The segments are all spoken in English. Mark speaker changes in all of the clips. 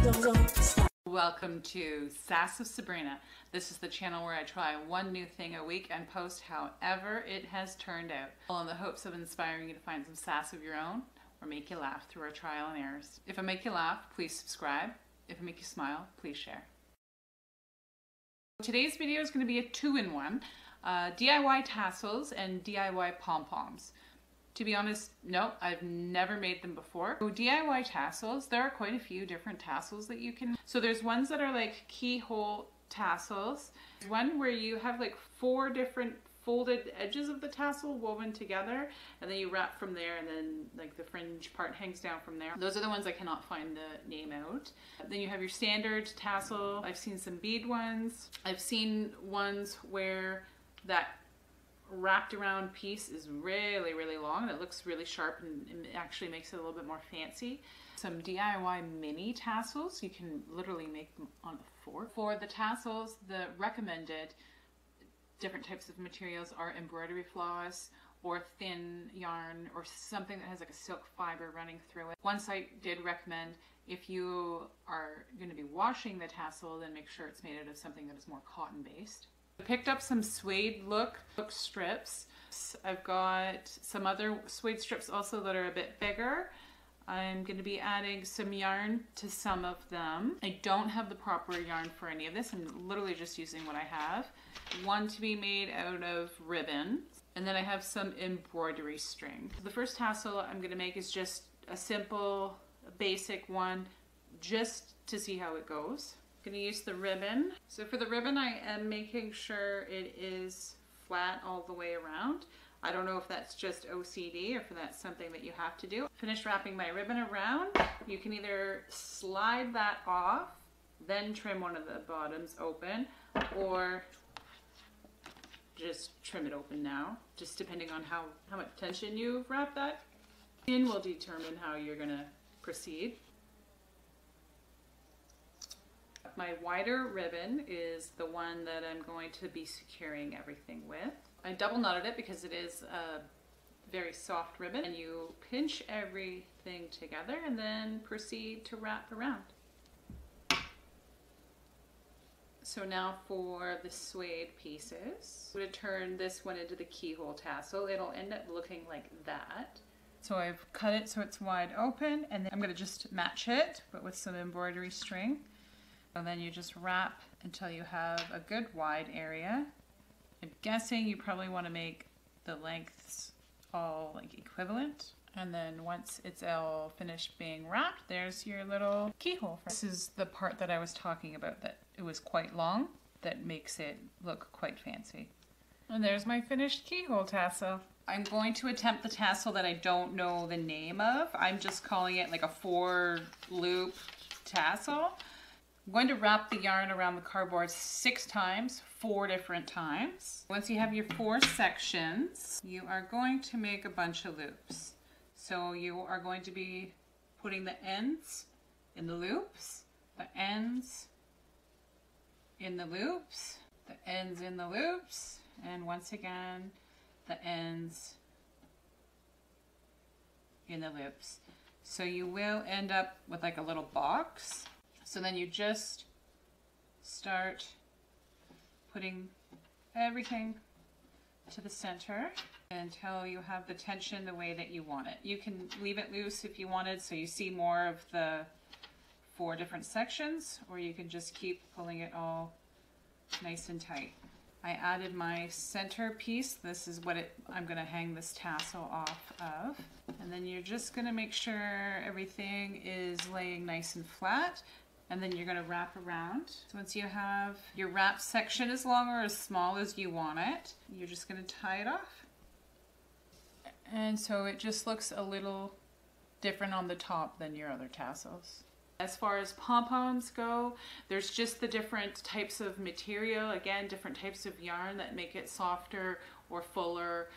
Speaker 1: Don't stop.
Speaker 2: Welcome to Sass with Sabrina. This is the channel where I try one new thing a week and post however it has turned out, all in the hopes of inspiring you to find some sass of your own or make you laugh through our trial and errors. If I make you laugh, please subscribe. If I make you smile, please share. Today's video is going to be a two-in-one, DIY tassels and DIY pom poms. To be honest, no, I've never made them before. So DIY tassels, there are quite a few different tassels that you can. So there's ones that are like keyhole tassels. There's one where you have like 4 different folded edges of the tassel woven together, and then you wrap from there, and then like the fringe part hangs down from there. Those are the ones I cannot find the name out. Then you have your standard tassel. I've seen some bead ones. I've seen ones where that wrapped around piece is really, really long and it looks really sharp and it actually makes it a little bit more fancy. Some DIY mini tassels, you can literally make them on the floor. For the tassels, the recommended different types of materials are embroidery floss or thin yarn or something that has like a silk fiber running through it. One site did recommend if you are going to be washing the tassel, then make sure it's made out of something that is more cotton based. I picked up some suede look strips. I've got some other suede strips also that are a bit bigger. I'm going to be adding some yarn to some of them. I don't have the proper yarn for any of this. I'm literally just using what I have. One to be made out of ribbon. And then I have some embroidery string. The first tassel I'm going to make is just a simple, basic one, just to see how it goes. I'm going to use the ribbon. So for the ribbon, I am making sure it is flat all the way around. I don't know if that's just OCD or if that's something that you have to do. Finished wrapping my ribbon around. You can either slide that off, then trim one of the bottoms open, or just trim it open now, just depending on how much tension you wrap that in will determine how you're going to proceed. My wider ribbon is the one that I'm going to be securing everything with. I double knotted it because it is a very soft ribbon, and you pinch everything together and then proceed to wrap around. So now for the suede pieces, I'm going to turn this one into the keyhole tassel. It'll end up looking like that. So I've cut it so it's wide open, and then I'm going to just match it, but with some embroidery string. And then you just wrap until you have a good wide area. I'm guessing you probably want to make the lengths all like equivalent. And then once it's all finished being wrapped, there's your little keyhole. This is the part that I was talking about, that it was quite long, that makes it look quite fancy. And there's my finished keyhole tassel. I'm going to attempt the tassel that I don't know the name of. I'm just calling it like a 4-loop tassel. I'm going to wrap the yarn around the cardboard 6 times, 4 different times. Once you have your 4 sections, you are going to make a bunch of loops. So you are going to be putting the ends in the loops, the ends in the loops, the ends in the loops, and once again, the ends in the loops. So you will end up with like a little box. So then you just start putting everything to the center until you have the tension the way that you want it. You can leave it loose if you wanted, so you see more of the 4 different sections, or you can just keep pulling it all nice and tight. I added my center piece. This is what I'm going to hang this tassel off of. And then you're just going to make sure everything is laying nice and flat. And then you're going to wrap around. So once you have your wrap section as long or as small as you want it, you're just going to tie it off. And so it just looks a little different on the top than your other tassels. As far as pom-poms go, there's just the different types of material, again, different types of yarn that make it softer or fuller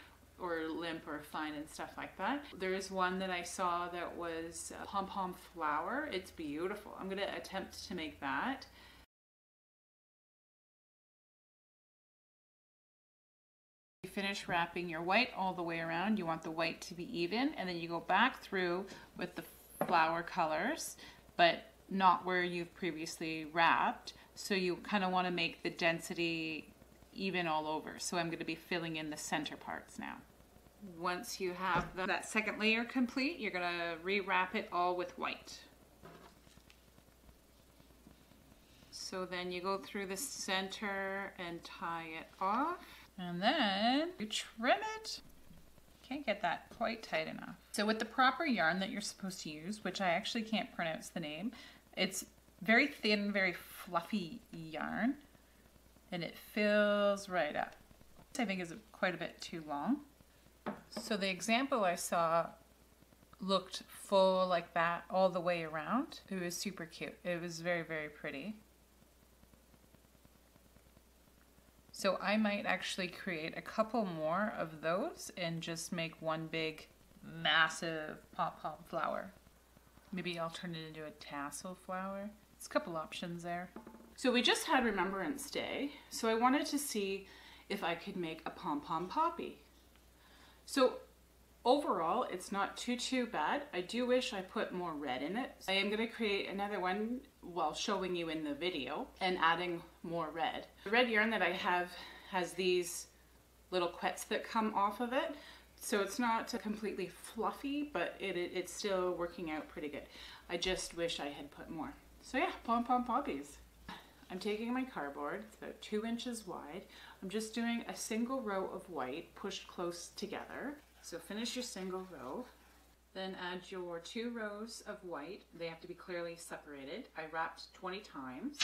Speaker 2: or limp or fine and stuff like that. There is one that I saw that was pom-pom flower. It's beautiful. I'm going to attempt to make that. You finish wrapping your white all the way around. You want the white to be even, and then you go back through with the flower colors, but not where you've previously wrapped. So you kind of want to make the density even all over. So I'm going to be filling in the center parts now. Once you have that second layer complete, you're going to rewrap it all with white. So then you go through the center and tie it off. And then you trim it. Can't get that quite tight enough. So with the proper yarn that you're supposed to use, which I actually can't pronounce the name, it's very thin, very fluffy yarn, and it fills right up. This I think is quite a bit too long. So the example I saw looked full like that all the way around. It was super cute. It was very, very pretty. So I might actually create a couple more of those and just make one big, massive pom-pom flower. Maybe I'll turn it into a tassel flower. There's a couple options there. So we just had Remembrance Day, so I wanted to see if I could make a pom-pom poppy. So overall, it's not too bad. I do wish I put more red in it. I am going to create another one while showing you in the video and adding more red. The red yarn that I have has these little quets that come off of it. So it's not completely fluffy, but it's still working out pretty good. I just wish I had put more. So yeah, pom-pom poppies. I'm taking my cardboard, it's about 2 inches wide. I'm just doing a single row of white pushed close together. So finish your single row, then add your 2 rows of white. They have to be clearly separated. I wrapped 20 times.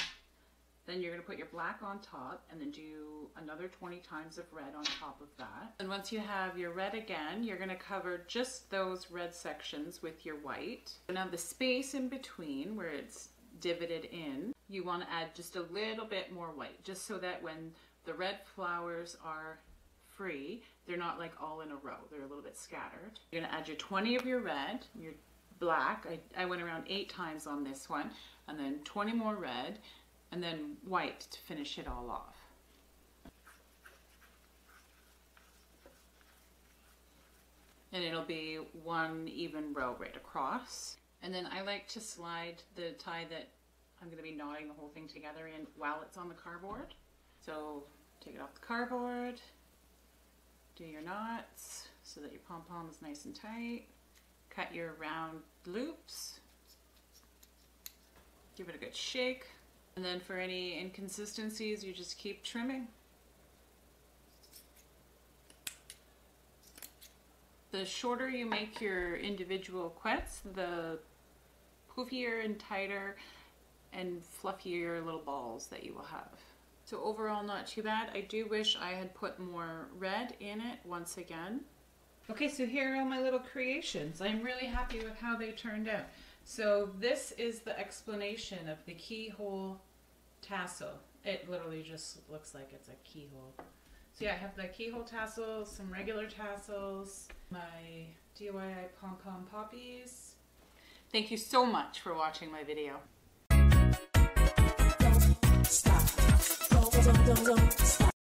Speaker 2: Then you're going to put your black on top and then do another 20 times of red on top of that. And once you have your red again, you're going to cover just those red sections with your white. So now the space in between where it's divoted in, you want to add just a little bit more white, just so that when the red flowers are free, they're not like all in a row, they're a little bit scattered. You're going to add your 20 of your red, your black. I went around 8 times on this one, and then 20 more red, and then white to finish it all off. And it'll be one even row right across. And then I like to slide the tie that I'm going to be knotting the whole thing together in while it's on the cardboard. So take it off the cardboard, do your knots so that your pom-pom is nice and tight. Cut your round loops. Give it a good shake. And then for any inconsistencies, you just keep trimming. The shorter you make your individual quets, the poofier and tighter and fluffier little balls that you will have. So overall, not too bad. I do wish I had put more red in it once again. Okay, so here are all my little creations. I'm really happy with how they turned out. So this is the explanation of the keyhole tassel. It literally just looks like it's a keyhole. So yeah, I have the keyhole tassels, some regular tassels, my DIY Pom Pom poppies. Thank you so much for watching my video. Don't stop. Don't stop.